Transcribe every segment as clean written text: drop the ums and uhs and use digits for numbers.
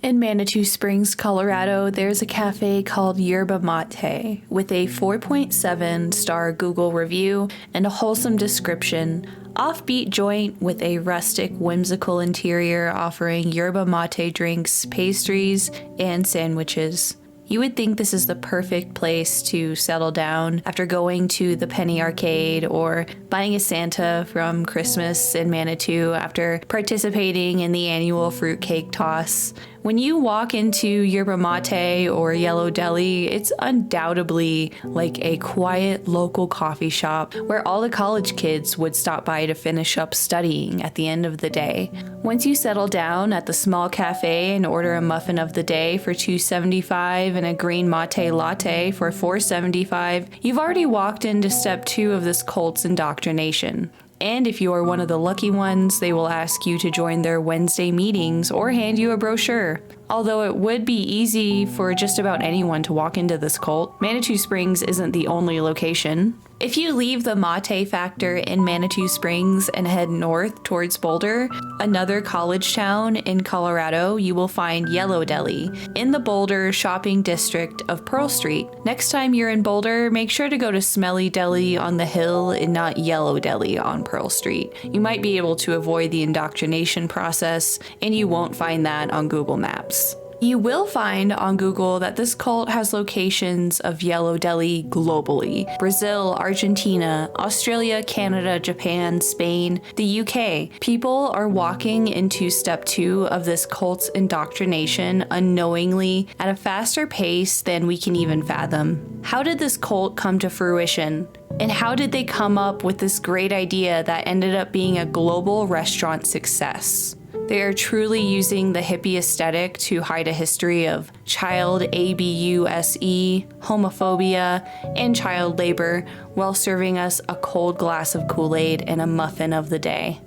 In Manitou Springs, Colorado, there's a cafe called Yerba Mate with a 4.7-star Google review and a wholesome description. Offbeat joint with a rustic, whimsical interior offering yerba mate drinks, pastries, and sandwiches. You would think this is the perfect place to settle down after going to the Penny Arcade or buying a Santa from Christmas in Manitou after participating in the annual fruitcake toss. When you walk into Yerba Mate or Yellow Deli, it's undoubtedly like a quiet local coffee shop where all the college kids would stop by to finish up studying at the end of the day. Once you settle down at the small cafe and order a muffin of the day for $2.75 and a green mate latte for $4.75, you've already walked into step 2 of this cult's indoctrination. And if you are one of the lucky ones, they will ask you to join their Wednesday meetings or hand you a brochure. Although it would be easy for just about anyone to walk into this cult, Manitou Springs isn't the only location. If you leave the Mate Factor in Manitou Springs and head north towards Boulder, another college town in Colorado, you will find Yellow Deli in the Boulder shopping district of Pearl Street. Next time you're in Boulder, make sure to go to Smelly Deli on the hill and not Yellow Deli on Pearl Street. You might be able to avoid the indoctrination process, and you won't find that on Google Maps. You will find on Google that this cult has locations of Yellow Deli globally: Brazil, Argentina, Australia, Canada, Japan, Spain, the UK. People are walking into step 2 of this cult's indoctrination unknowingly at a faster pace than we can even fathom. How did this cult come to fruition? And how did they come up with this great idea that ended up being a global restaurant success? They are truly using the hippie aesthetic to hide a history of child abuse, homophobia, and child labor while serving us a cold glass of Kool-Aid and a muffin of the day.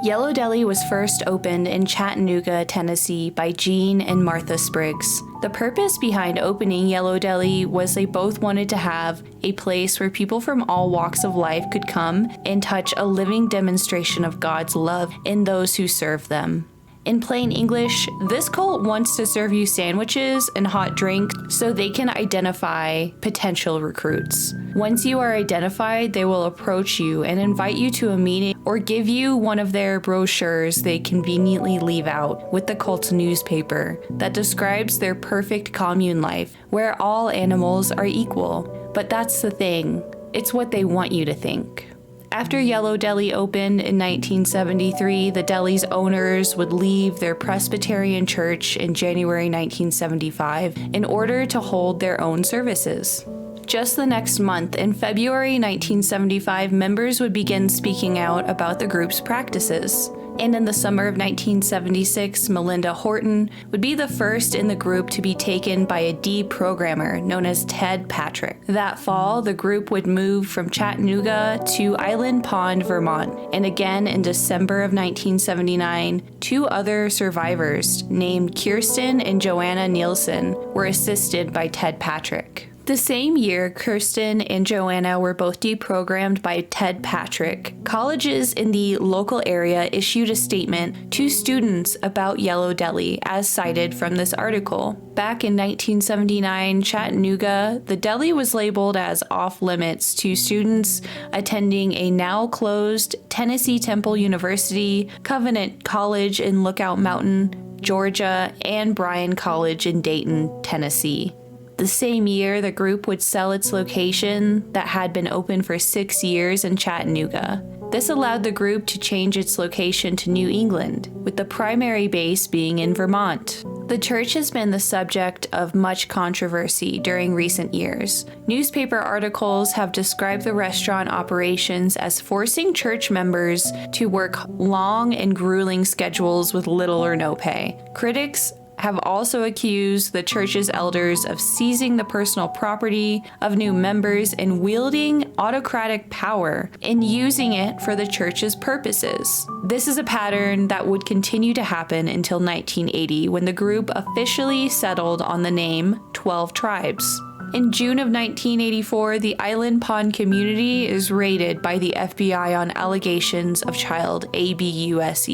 Yellow Deli was first opened in Chattanooga, Tennessee by Gene and Martha Spriggs. The purpose behind opening Yellow Deli was they both wanted to have a place where people from all walks of life could come and touch a living demonstration of God's love in those who serve them. In plain English, this cult wants to serve you sandwiches and hot drinks so they can identify potential recruits. Once you are identified, they will approach you and invite you to a meeting or give you one of their brochures they conveniently leave out with the cult's newspaper that describes their perfect commune life where all animals are equal. But that's the thing, it's what they want you to think. After Yellow Deli opened in 1973, the deli's owners would leave their Presbyterian church in January 1975 in order to hold their own services. Just the next month, in February 1975, members would begin speaking out about the group's practices. And in the summer of 1976, Melinda Horton would be the first in the group to be taken by a deprogrammer known as Ted Patrick. That fall, the group would move from Chattanooga to Island Pond, Vermont. And again in December of 1979, 2 other survivors named Kirsten and Joanna Nielsen were assisted by Ted Patrick. The same year, Kirsten and Joanna were both deprogrammed by Ted Patrick. Colleges in the local area issued a statement to students about Yellow Deli, as cited from this article. Back in 1979, Chattanooga, the deli was labeled as off-limits to students attending a now-closed Tennessee Temple University, Covenant College in Lookout Mountain, Georgia, and Bryan College in Dayton, Tennessee. The same year, the group would sell its location that had been open for 6 years in Chattanooga. This allowed the group to change its location to New England, with the primary base being in Vermont. The church has been the subject of much controversy during recent years. Newspaper articles have described the restaurant operations as forcing church members to work long and grueling schedules with little or no pay. Critics have also accused the church's elders of seizing the personal property of new members and wielding autocratic power and using it for the church's purposes. This is a pattern that would continue to happen until 1980, when the group officially settled on the name 12 Tribes. In June of 1984, the Island Pond community is raided by the FBI on allegations of child abuse.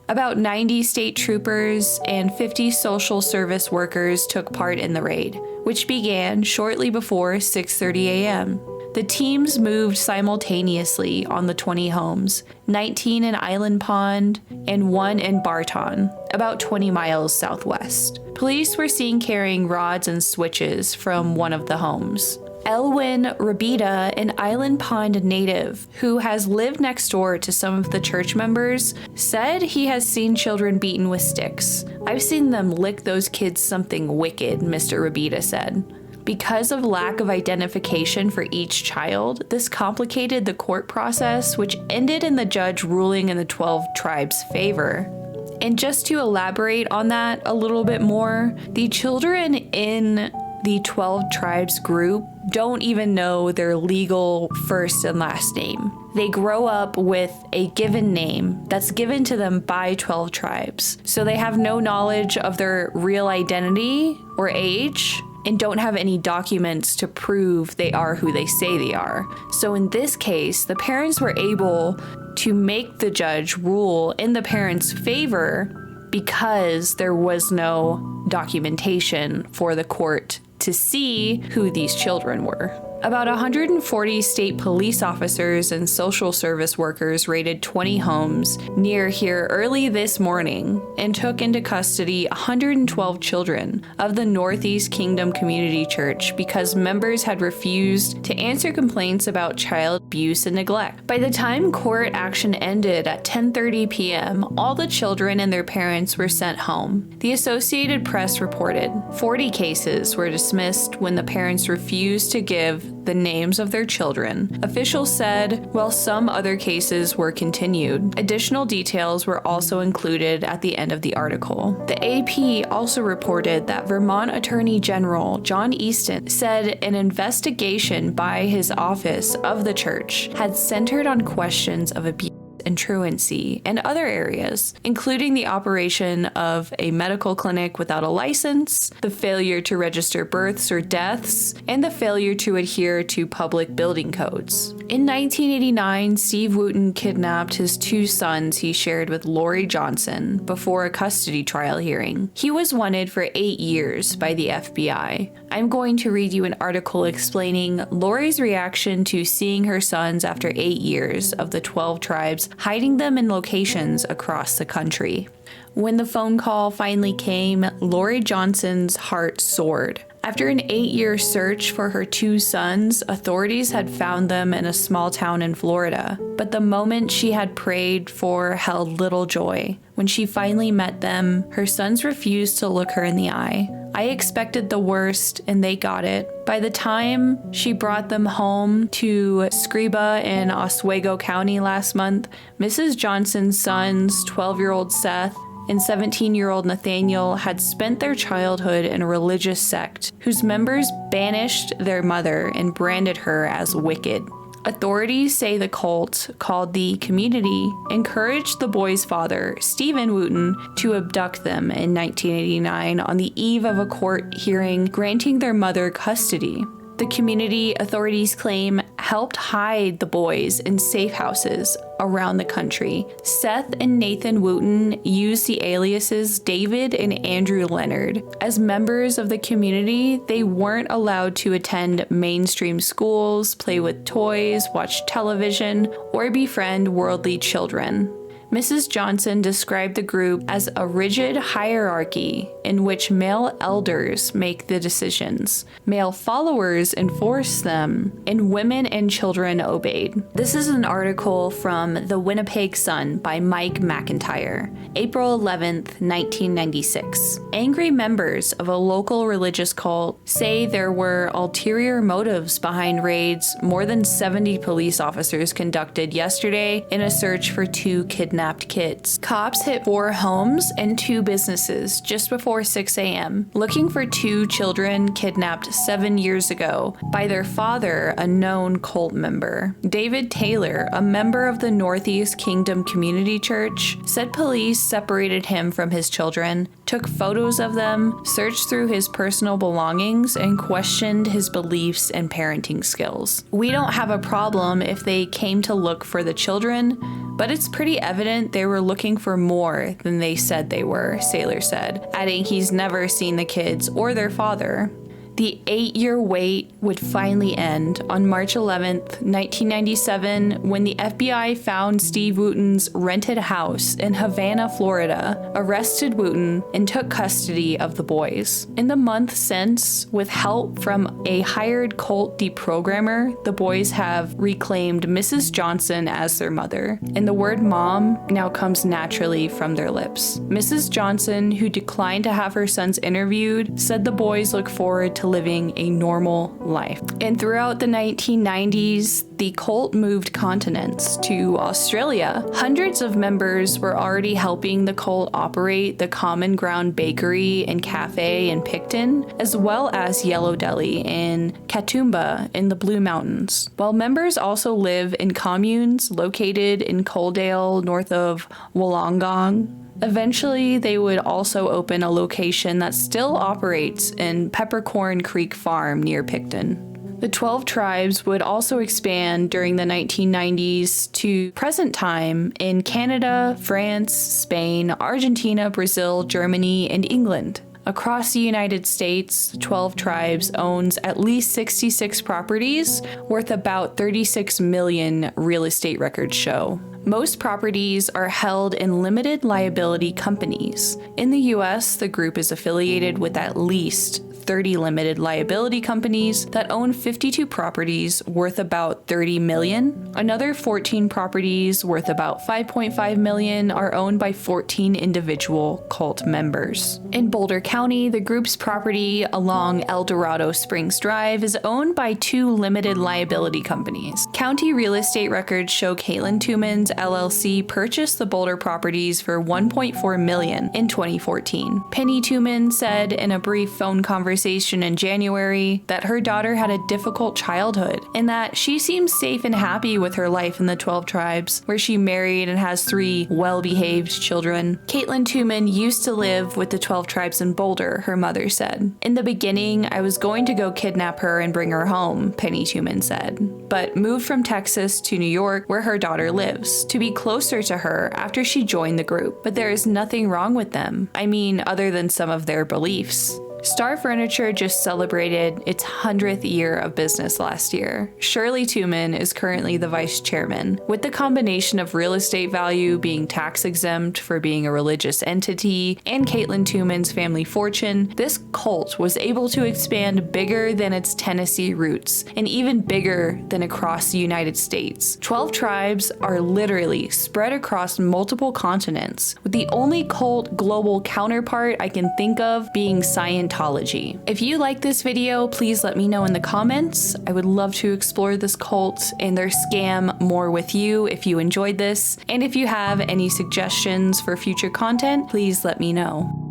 About 90 state troopers and 50 social service workers took part in the raid, which began shortly before 6:30 a.m. The teams moved simultaneously on the 20 homes, 19 in Island Pond and 1 in Barton, about 20 miles southwest. Police were seen carrying rods and switches from one of the homes. Elwin Rabida, an Island Pond native who has lived next door to some of the church members, said he has seen children beaten with sticks. "I've seen them lick those kids something wicked," Mr. Rabida said. Because of lack of identification for each child, this complicated the court process, which ended in the judge ruling in the 12 tribes' favor. And just to elaborate on that a little bit more, the children in the 12 tribes group don't even know their legal first and last name. They grow up with a given name that's given to them by 12 tribes. So they have no knowledge of their real identity or age, and don't have any documents to prove they are who they say they are. So in this case, the parents were able to make the judge rule in the parents' favor because there was no documentation for the court to see who these children were. About 140 state police officers and social service workers raided 20 homes near here early this morning and took into custody 112 children of the Northeast Kingdom Community Church because members had refused to answer complaints about child abuse and neglect. By the time court action ended at 10:30 p.m., all the children and their parents were sent home. The Associated Press reported 40 cases were dismissed when the parents refused to give the names of their children. Officials said, while some other cases were continued. Additional details were also included at the end of the article. The AP also reported that Vermont Attorney General John Easton said an investigation by his office of the church had centered on questions of abuse and truancy and other areas, including the operation of a medical clinic without a license, the failure to register births or deaths, and the failure to adhere to public building codes. In 1989, Steve Wooten kidnapped his 2 sons he shared with Lori Johnson before a custody trial hearing. He was wanted for 8 years by the FBI. I'm going to read you an article explaining Lori's reaction to seeing her sons after 8 years of the 12 tribes, hiding them in locations across the country. When the phone call finally came, Lori Johnson's heart soared. After an 8-year search for her 2 sons, authorities had found them in a small town in Florida. But the moment she had prayed for held little joy. When she finally met them, her sons refused to look her in the eye. I expected the worst, and they got it. By the time she brought them home to Scriba in Oswego County last month, Mrs. Johnson's sons, 12-year-old Seth and 17-year-old Nathaniel, had spent their childhood in a religious sect whose members banished their mother and branded her as wicked. Authorities say the cult, called the Community, encouraged the boys' father, Stephen Wooten, to abduct them in 1989 on the eve of a court hearing granting their mother custody. The Community, authorities claim, helped hide the boys in safe houses around the country. Seth and Nathan Wooten used the aliases David and Andrew Leonard. As members of the Community, they weren't allowed to attend mainstream schools, play with toys, watch television, or befriend worldly children. Mrs. Johnson described the group as a rigid hierarchy in which male elders make the decisions, male followers enforce them, and women and children obeyed. This is an article from The Winnipeg Sun by Mike McIntyre, April 11th, 1996. Angry members of a local religious cult say there were ulterior motives behind raids more than 70 police officers conducted yesterday in a search for 2 kidnapped kids. Cops hit 4 homes and 2 businesses just before 6 a.m., looking for 2 children kidnapped 7 years ago by their father, a known cult member. David Taylor, a member of the Northeast Kingdom Community Church, said police separated him from his children, took photos of them, searched through his personal belongings, and questioned his beliefs and parenting skills. "We don't have a problem if they came to look for the children. but it's pretty evident they were looking for more than they said they were, Saylor said, adding he's never seen the kids or their father. The 8-year wait would finally end on March 11th, 1997, when the FBI found Steve Wooten's rented house in Havana, Florida, arrested Wooten, and took custody of the boys. In the month since, with help from a hired cult deprogrammer, the boys have reclaimed Mrs. Johnson as their mother, and the word mom now comes naturally from their lips. Mrs. Johnson, who declined to have her sons interviewed, said the boys look forward to living a normal life. And throughout the 1990s, the cult moved continents to Australia. Hundreds of members were already helping the cult operate the Common Ground Bakery and Cafe in Picton, as well as Yellow Deli in Katoomba in the Blue Mountains. While members also live in communes located in Coaldale, north of Wollongong. Eventually, they would also open a location that still operates in Peppercorn Creek Farm near Picton. The 12 tribes would also expand during the 1990s to present time in Canada, France, Spain, Argentina, Brazil, Germany, and England. Across the United States, 12 Tribes owns at least 66 properties worth about 36 million, real estate records show. Most properties are held in limited liability companies. In the US, the group is affiliated with at least 30 limited liability companies that own 52 properties worth about 30 million. Another 14 properties worth about 5.5 million are owned by 14 individual cult members. In Boulder County, the group's property along El Dorado Springs Drive is owned by 2 limited liability companies. County real estate records show Caitlin Tuman's LLC purchased the Boulder properties for $1.4 million in 2014. Penny Tuman said in a brief phone conversation in January that her daughter had a difficult childhood and that she seems safe and happy with her life in the 12 tribes, where she married and has 3 well-behaved children. Caitlin Tuman used to live with the 12 tribes in Boulder, her mother said. In the beginning, I was going to go kidnap her and bring her home, Penny Tuman said, but moved from Texas to New York, where her daughter lives, to be closer to her after she joined the group. But there is nothing wrong with them. I mean, other than some of their beliefs. Star Furniture just celebrated its 100th year of business last year. Shirley Tuman is currently the vice chairman. With the combination of real estate value being tax exempt for being a religious entity and Caitlin Tuman's family fortune, this cult was able to expand bigger than its Tennessee roots and even bigger than across the United States. 12 tribes are literally spread across multiple continents, with the only cult global counterpart I can think of being Scientology. If you like this video, please let me know in the comments. I would love to explore this cult and their scam more with you if you enjoyed this. And if you have any suggestions for future content, please let me know.